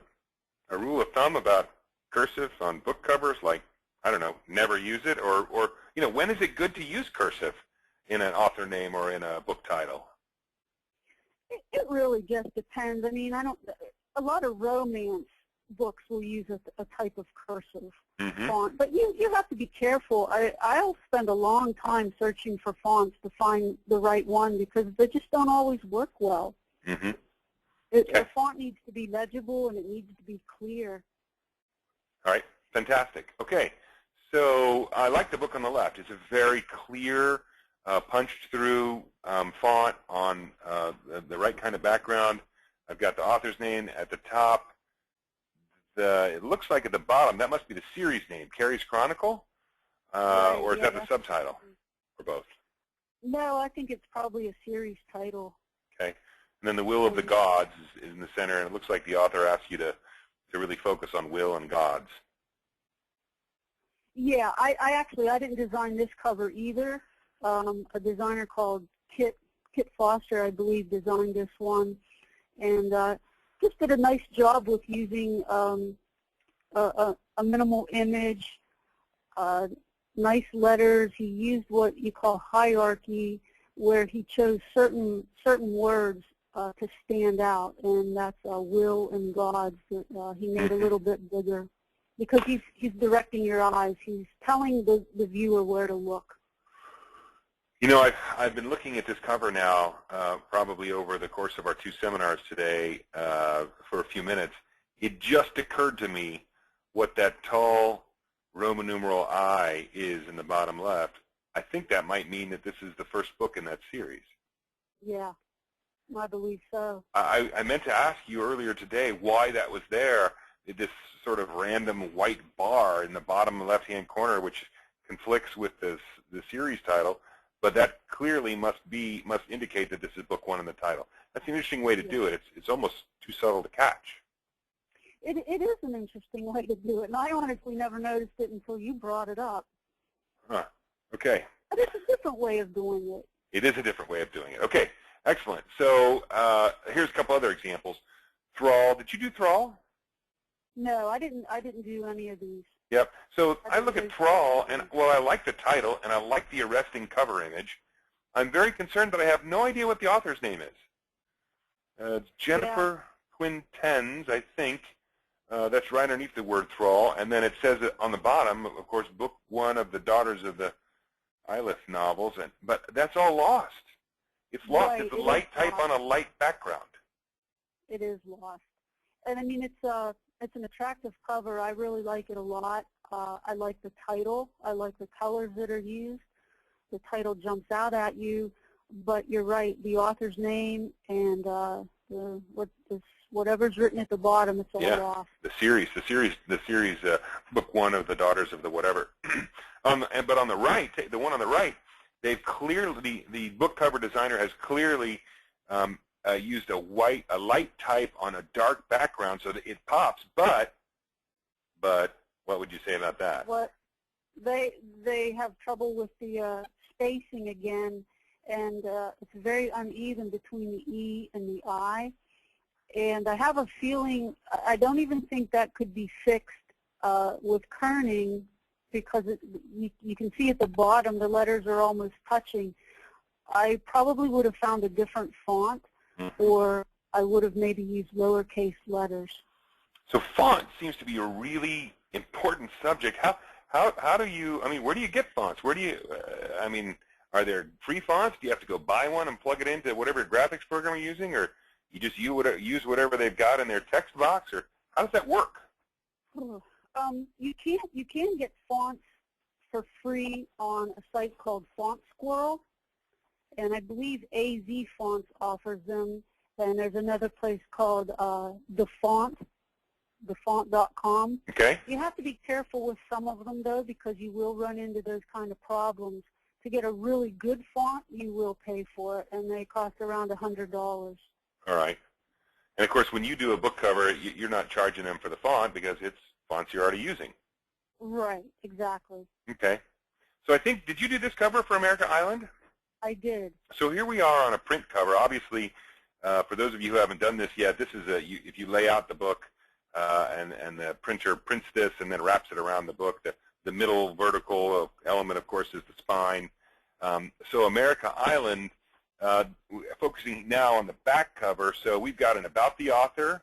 a rule of thumb about cursive on book covers? Like, I don't know, never use it, or when is it good to use cursive? in an author name or in a book title? It really just depends. I mean, a lot of romance books will use a type of cursive font, but you have to be careful. I'll spend a long time searching for fonts to find the right one because they just don't always work well. The font needs to be legible and it needs to be clear. All right, fantastic. Okay, so I like the book on the left. It's a very clear, punched through font on the right kind of background. I've got the author's name at the top. It looks like at the bottom, that must be the series name, Carrie's Chronicle, or is that the subtitle, or both? No, I think it's probably a series title. Okay, and then the Will of the Gods is in the center, and it looks like the author asks you to really focus on will and gods. Yeah, I didn't design this cover either. A designer called Kit Foster, I believe, designed this one, and just did a nice job with using a minimal image, nice letters. He used what you call hierarchy, where he chose certain words to stand out, and that's will and gods that he made a little bit bigger, because he's directing your eyes. He's telling the viewer where to look. You know, I've been looking at this cover now probably over the course of our 2 seminars today for a few minutes. It just occurred to me what that tall Roman numeral I is in the bottom left. I think that might mean that this is the first book in that series. Yeah, I believe so. I meant to ask you earlier today why that was there, this sort of random white bar in the bottom left-hand corner, which conflicts with the series title. But that clearly must indicate that this is book 1 in the title. That's an interesting way to do it. It's almost too subtle to catch. It is an interesting way to do it, and I honestly never noticed it until you brought it up. Huh. Okay. But it's a different way of doing it. It is a different way of doing it. Okay. Excellent. So here's a couple other examples. Thrall. Did you do Thrall? No, I didn't do any of these. Yep. So I look at Thrall, and well, I like the title, and I like the arresting cover image. I'm very concerned that I have no idea what the author's name is. It's Jennifer Quintens, I think. That's right underneath the word Thrall, and then it says it on the bottom, of course, book 1 of the Daughters of the Eilif novels, but that's all lost. It's lost. Right, it's a light type on a light background. It is lost. And I mean, it's an attractive cover. I really like it a lot. I like the title. I like the colors that are used. The title jumps out at you, but you're right. The author's name and whatever's written at the bottom, it's all lost. The series, book 1 of the Daughters of the whatever. But on the right, the one on the right, they've clearly, the book cover designer has clearly used a light type on a dark background so that it pops. But what would you say about that? What they have trouble with the spacing again, and it's very uneven between the E and the I. And I have a feeling, I don't even think that could be fixed with kerning, because you can see at the bottom the letters are almost touching. I probably would have found a different font, or I would have maybe used lowercase letters. So font seems to be a really important subject. How do you, I mean, where do you get fonts? Where do you, I mean, are there free fonts? Do you have to go buy one and plug it into whatever graphics program you're using, or you just use whatever they've got in their text box, or how does that work? You can get fonts for free on a site called Font Squirrel, and I believe AZ Fonts offers them. And there's another place called thefont.com. Okay. You have to be careful with some of them, though, because you will run into those kind of problems. To get a really good font, you will pay for it, and they cost around $100. All right. And, of course, when you do a book cover, you're not charging them for the font because it's fonts you're already using. Right, exactly. Okay. So I think, did you do this cover for America Island? I did. So here we are on a print cover. Obviously, for those of you who haven't done this yet, this is if you lay out the book and the printer prints this and then wraps it around the book, the middle vertical element, of course, is the spine. So America Island, focusing now on the back cover. So we've got an about the author.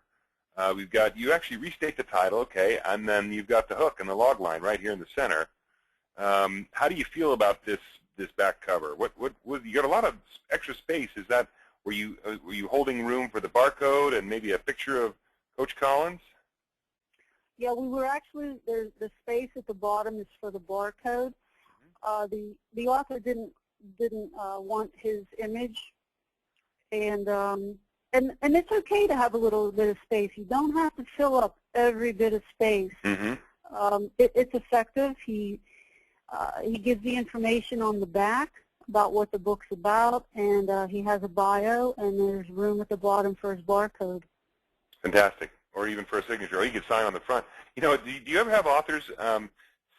We've got, you actually restate the title, okay, and then you've got the hook and the log line right here in the center. How do you feel about this back cover? What you got a lot of extra space. Is that were you holding room for the barcode and maybe a picture of Coach Collins? Yeah, we were actually, there's the space at the bottom is for the barcode. The author didn't want his image, and it's okay to have a little bit of space. You don't have to fill up every bit of space. It's effective. He gives the information on the back about what the book's about, and he has a bio, and there's room at the bottom for his barcode. Fantastic. Or even for a signature, or you could sign on the front. You know, do you ever have authors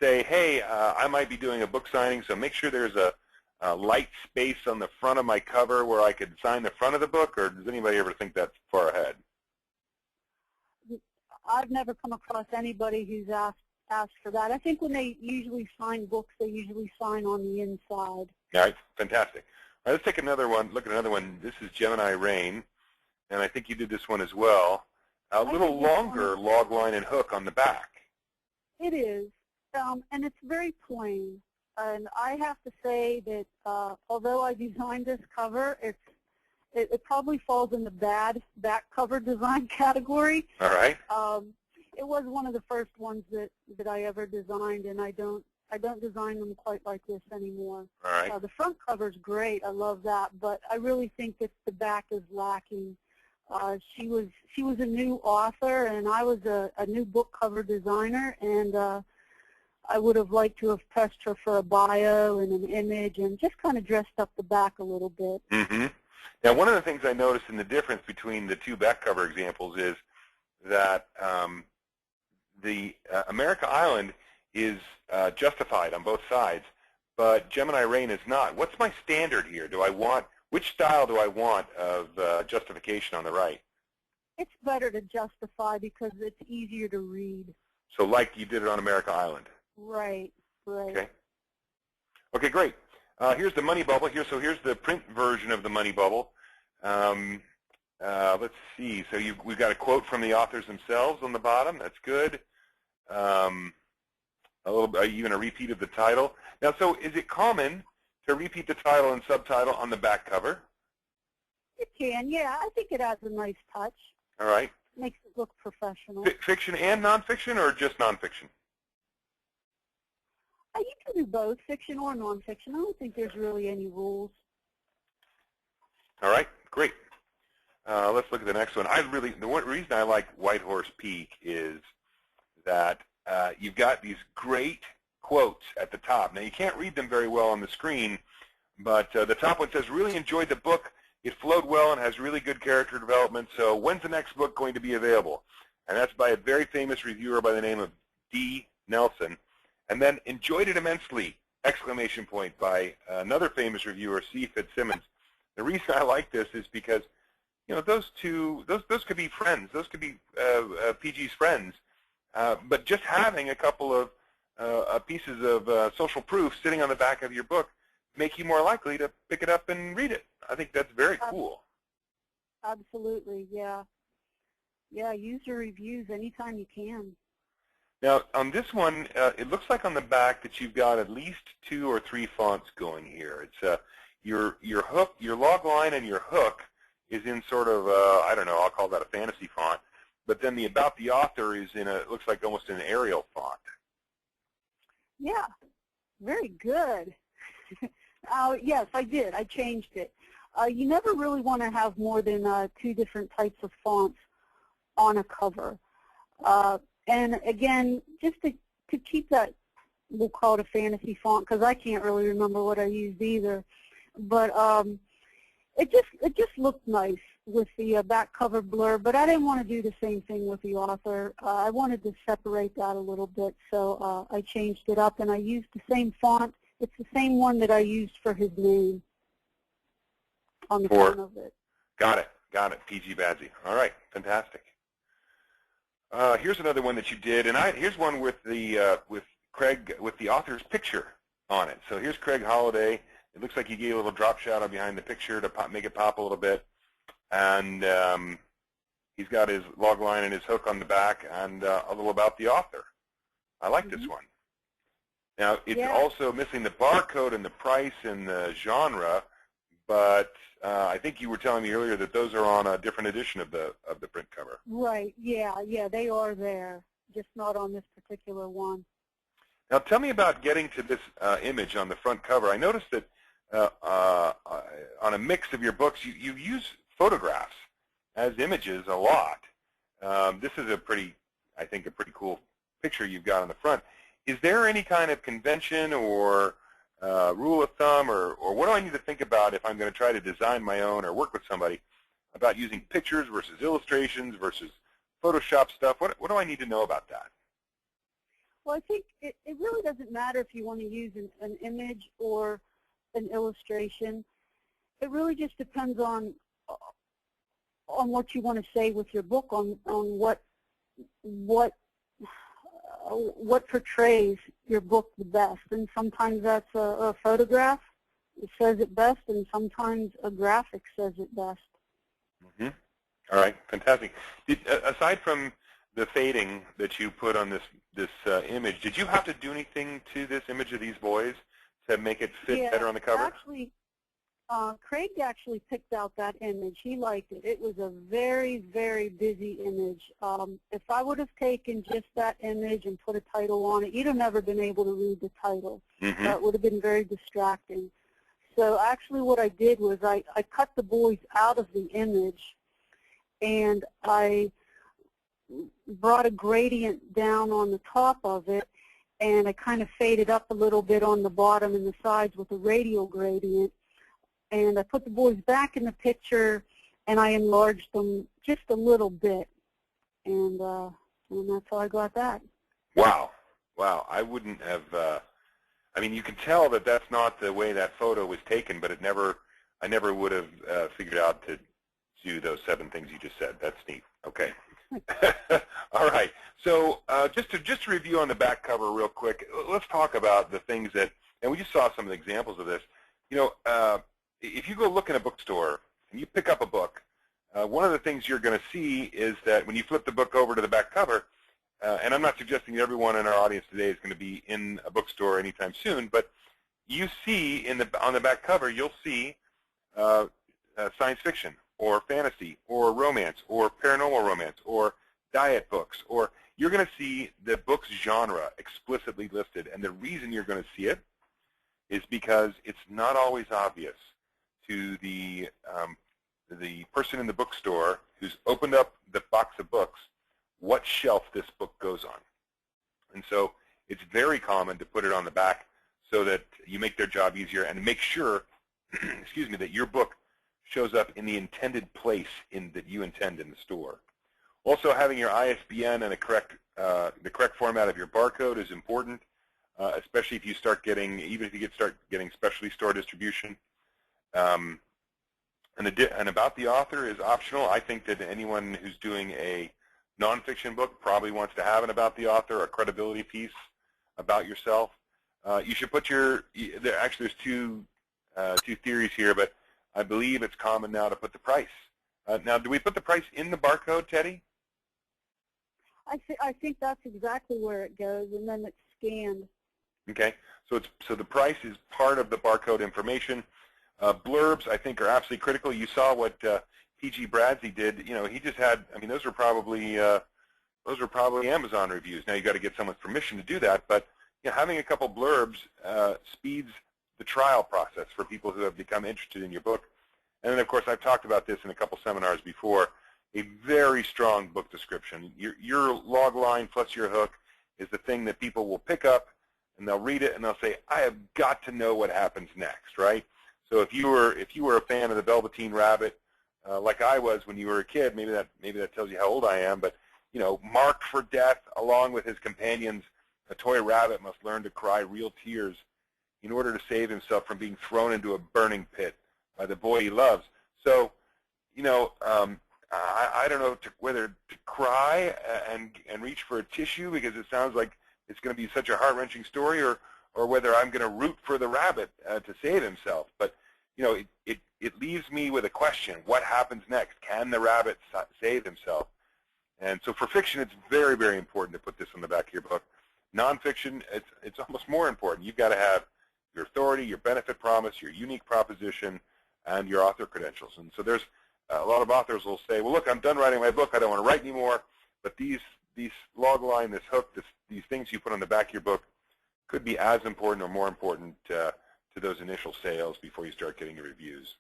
say, hey, I might be doing a book signing, so make sure there's a light space on the front of my cover where I could sign the front of the book, or does anybody ever think that's far ahead? I've never come across anybody who's asked for that. I think when they usually sign books, they usually sign on the inside. All right, fantastic. All right, let's take another one, look at another one. This is Gemini Rain, and I think you did this one as well. A little longer log line and hook on the back. It is, and it's very plain. And I have to say that although I designed this cover, it probably falls in the bad back cover design category. All right. It was one of the first ones that I ever designed, and I don't design them quite like this anymore. All right. The front cover's great. I love that, but I really think that the back is lacking. She was a new author, and I was a new book cover designer, and I would have liked to have pressed her for a bio and an image and just kind of dressed up the back a little bit. Now, one of the things I noticed in the difference between the two back cover examples is that the America Island is justified on both sides, but Gemini Rain is not. What's my standard here? Which style do I want of justification on the right? It's better to justify because it's easier to read. So like you did it on America Island? Right, right. Okay. Okay, great. Here's the money bubble. So here's the print version of the money bubble. Let's see. So we've got a quote from the authors themselves on the bottom. That's good. Even a repeat of the title. Now, so is it common to repeat the title and subtitle on the back cover? It can, yeah. I think it adds a nice touch. All right. Makes it look professional. Fiction and nonfiction, or just nonfiction? You can do both, fiction or nonfiction. I don't think there's really any rules. All right, great. Let's look at the next one. The reason I like White Horse Peak is that you've got these great quotes at the top. Now, you can't read them very well on the screen, but the top one says, really enjoyed the book. It flowed well and has really good character development, so when's the next book going to be available? And that's by a very famous reviewer by the name of D. Nelson. And then, enjoyed it immensely, exclamation point, by another famous reviewer, C. Fitzsimmons. The reason I like this is because, you know, those could be friends. Those could be PG's friends. But just having a couple of pieces of social proof sitting on the back of your book make you more likely to pick it up and read it. I think that's very cool. Absolutely, yeah. Yeah, use your reviews anytime you can. Now, on this one, it looks like on the back that you've got at least 2 or 3 fonts going here. It's your hook, your log line, and your hook is in sort of I don't know, I'll call that a fantasy font. But then the about the author is in it looks like almost an Arial font. Yeah, very good. Yes, I did. I changed it. You never really want to have more than 2 different types of fonts on a cover. And again, just to keep that, we'll call it a fantasy font because I can't really remember what I used either. But it just looked nice with the back cover blurb, but I didn't want to do the same thing with the author. I wanted to separate that a little bit, so I changed it up, and I used the same font. It's the same one that I used for his name on the front of it. Got it, PG Badsy. All right, fantastic. Here's another one that you did, and here's one with the Craig, with the author's picture on it. So here's Craig Holliday. It looks like he gave a little drop shadow behind the picture to make it pop a little bit. And he's got his log line and his hook on the back and a little about the author. I like this one. Now, it's also missing the barcode and the price and the genre, but I think you were telling me earlier that those are on a different edition of the print cover. Right, yeah, they are there, just not on this particular one. Now, tell me about getting to this image on the front cover. I noticed that on a mix of your books, you use photographs as images a lot. This is I think, a pretty cool picture you've got on the front. Is there any kind of convention or rule of thumb, or what do I need to think about if I'm going to try to design my own or work with somebody about using pictures versus illustrations versus Photoshop stuff? What do I need to know about that? Well, I think it really doesn't matter if you want to use an image or an illustration. It really just depends on what you want to say with your book, on what portrays your book the best. And sometimes that's a photograph that says it best, and sometimes a graphic says it best. Mm-hmm. All right, fantastic. Aside from the fading that you put on this image, did you have to do anything to this image of these boys to make it fit better on the cover? Actually, Craig actually picked out that image. He liked it. It was a very, very busy image. If I would have taken just that image and put a title on it, you'd have never been able to read the title. Mm-hmm. It would have been very distracting. So actually what I did was I cut the boys out of the image, and I brought a gradient down on the top of it, and I kind of faded up a little bit on the bottom and the sides with a radial gradient. And I put the boys back in the picture, and I enlarged them just a little bit, and that's how I got that. Wow. Wow. I wouldn't have, I mean, you can tell that that's not the way that photo was taken, but I never would have figured out to do those 7 things you just said. That's neat. Okay. All right. So just to review on the back cover real quick, let's talk about the things that, and we just saw some of the examples of this. You know, if you go look in a bookstore and you pick up a book, one of the things you're going to see is that when you flip the book over to the back cover, and I'm not suggesting that everyone in our audience today is going to be in a bookstore anytime soon, but you see on the back cover, you'll see science fiction or fantasy or romance or paranormal romance or diet books, or you're going to see the book's genre explicitly listed. And the reason you're going to see it is because it's not always obvious to the person in the bookstore who's opened up the box of books what shelf this book goes on. And so it's very common to put it on the back so that you make their job easier and make sure, excuse me, that your book shows up in the intended place that you intend in the store. Also, having your ISBN and the correct format of your barcode is important, especially if you start getting, even if you start getting specialty store distribution. And about the author is optional. I think that anyone who's doing a nonfiction book probably wants to have an about the author, a credibility piece about yourself. You should put actually there's two theories here, but I believe it's common now to put the price. Now, do we put the price in the barcode, Teddy? I think that's exactly where it goes, and then it's scanned. Okay, so the price is part of the barcode information. Blurbs, I think, are absolutely critical. You saw what P.G. Bradsey did. You know, he just had, I mean, those were probably Amazon reviews. Now, you got to get someone's permission to do that, but you know, having a couple blurbs speeds the trial process for people who have become interested in your book. And then, of course, I've talked about this in a couple seminars before. A very strong book description. Your log line plus your hook is the thing that people will pick up, and they'll read it, and they'll say, I have got to know what happens next, right? So if you were a fan of the Velveteen Rabbit, like I was when you were a kid, maybe that tells you how old I am, but you know, marked for death, along with his companions, a toy rabbit must learn to cry real tears in order to save himself from being thrown into a burning pit by the boy he loves. So, you know, I don't know whether to cry and reach for a tissue because it sounds like it's going to be such a heart-wrenching story, or or whether I'm going to root for the rabbit to save himself. But, you know, it leaves me with a question. What happens next? Can the rabbit save himself? And so for fiction, it's very, very important to put this on the back of your book. Nonfiction, it's almost more important. You've got to have your authority, your benefit promise, your unique proposition, and your author credentials. And so there's a lot of authors will say, well, look, I'm done writing my book. I don't want to write anymore. But these log line, this hook, these things you put on the back of your book could be as important or more important to those initial sales before you start getting your reviews.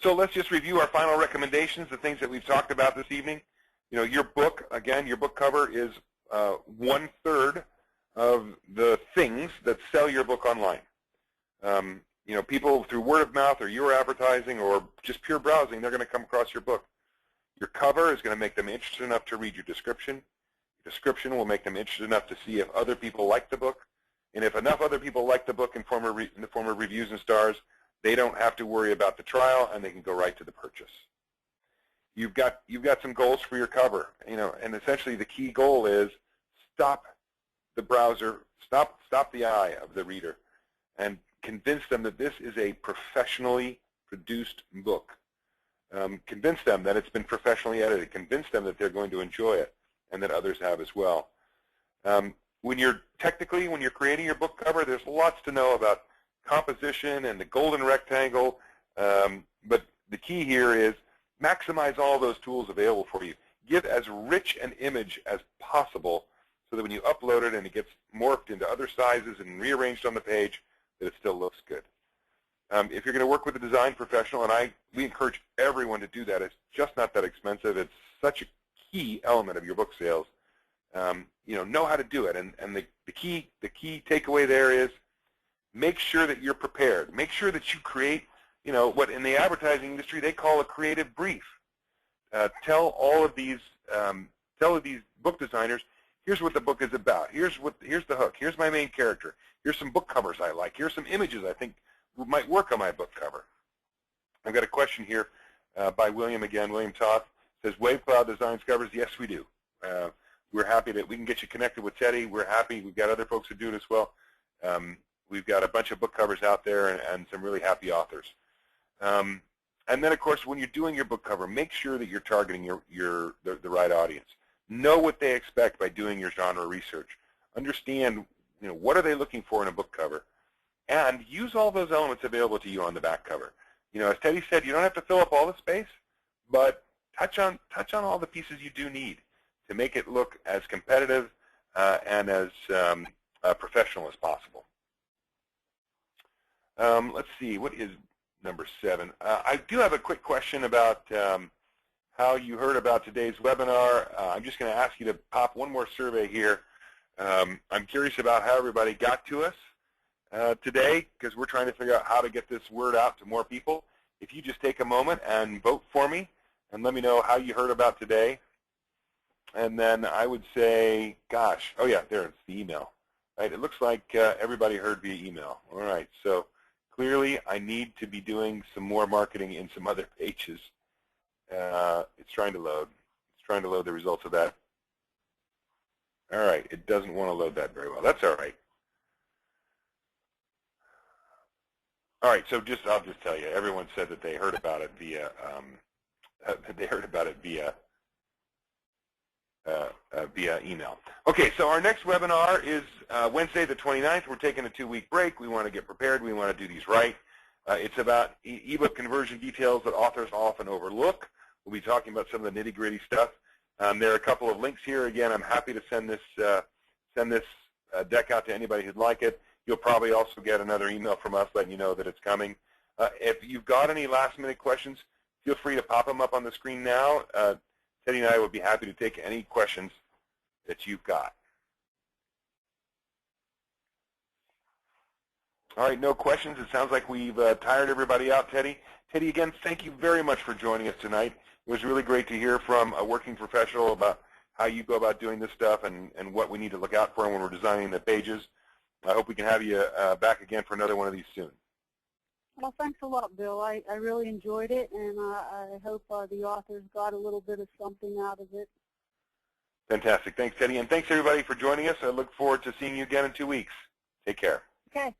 So let's just review our final recommendations, the things that we've talked about this evening. You know, your book, again, your book cover is 1/3 of the things that sell your book online. You know, people through word of mouth or your advertising or just pure browsing, they're going to come across your book. Your cover is going to make them interested enough to read your description. Your description will make them interested enough to see if other people like the book. And if enough other people like the book in the form of reviews and stars, they don't have to worry about the trial, and they can go right to the purchase. You've got some goals for your cover, you know, and essentially the key goal is stop the browser, stop the eye of the reader, and convince them that this is a professionally produced book. Convince them that it's been professionally edited. Convince them that they're going to enjoy it, and that others have as well. When you're creating your book cover, there's lots to know about composition and the golden rectangle, but the key here is maximize all those tools available for you. Give as rich an image as possible so that when you upload it and it gets morphed into other sizes and rearranged on the page, that it still looks good. If you're going to work with a design professional, and we encourage everyone to do that, it's just not that expensive. It's such a key element of your book sales. You know how to do it, and the key takeaway there is make sure that you're prepared. Make sure that you create, you know, what in the advertising industry they call a creative brief. Tell all of these book designers, here's what the book is about. Here's the hook. Here's my main character. Here's some book covers I like. Here's some images I think might work on my book cover. I've got a question here by William again. William Toth says, WaveCloud designs covers. Yes, we do. We're happy that we can get you connected with Teddi. We're happy. We've got other folks who do it as well. We've got a bunch of book covers out there and some really happy authors. And then, of course, when you're doing your book cover, make sure that you're targeting the right audience. Know what they expect by doing your genre research. Understand, you know, what are they looking for in a book cover, and use all those elements available to you on the back cover. You know, as Teddi said, you don't have to fill up all the space, but touch on all the pieces you do need to make it look as competitive and as professional as possible. Let's see, what is number 7? I do have a quick question about how you heard about today's webinar. I'm just going to ask you to pop one more survey here. I'm curious about how everybody got to us today, because we're trying to figure out how to get this word out to more people. If you just take a moment and vote for me and let me know how you heard about today. And then I would say, gosh, oh yeah, there, it's the email. Right? It looks like everybody heard via email. All right, so clearly I need to be doing some more marketing in some other pages. It's trying to load. It's trying to load the results of that. All right, it doesn't want to load that very well. That's all right. All right, so I'll just tell you, everyone said that they heard about it via via email. Okay, so our next webinar is Wednesday the 29th. We're taking a 2-week break. We want to get prepared. We want to do these right. It's about ebook conversion details that authors often overlook. We'll be talking about some of the nitty-gritty stuff. There are a couple of links here. Again, I'm happy to send this deck out to anybody who'd like it. You'll probably also get another email from us letting you know that it's coming. If you've got any last-minute questions, feel free to pop them up on the screen now. Teddi and I would be happy to take any questions that you've got. All right, no questions. It sounds like we've tired everybody out, Teddi. Teddi, again, thank you very much for joining us tonight. It was really great to hear from a working professional about how you go about doing this stuff and what we need to look out for when we're designing the pages. I hope we can have you back again for another one of these soon. Well, thanks a lot, Bill. I really enjoyed it, and I hope the authors got a little bit of something out of it. Fantastic. Thanks, Teddi. And thanks, everybody, for joining us. I look forward to seeing you again in 2 weeks. Take care. Okay.